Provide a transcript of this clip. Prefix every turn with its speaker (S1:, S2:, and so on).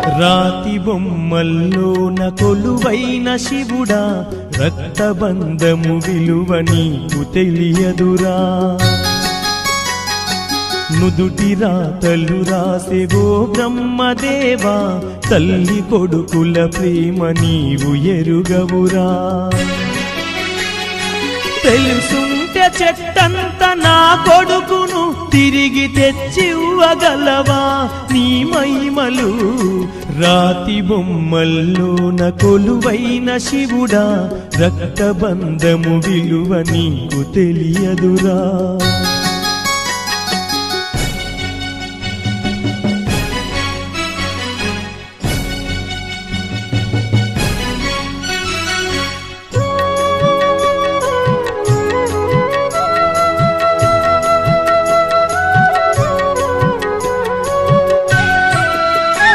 S1: రాతి బొమ్మల్లోన కొలువైన శివుడా, రక్తబంధము విలువ నీకు తెలియదురా. నుదుటి రాతలు రాసెవో బ్రహ్మదేవా, తల్లి కొడుకుల ప్రేమ నీవు ఎరుగవురా. తెలుసుంటే చెట్టంత నా కొడుకును తిరిగి తెచ్చివ్వగలవా నీ మహిమలు. రాతి బొమ్మల్లోన కొలువైన శివుడా, రక్తబంధము విలువ నీకు తెలియదురా.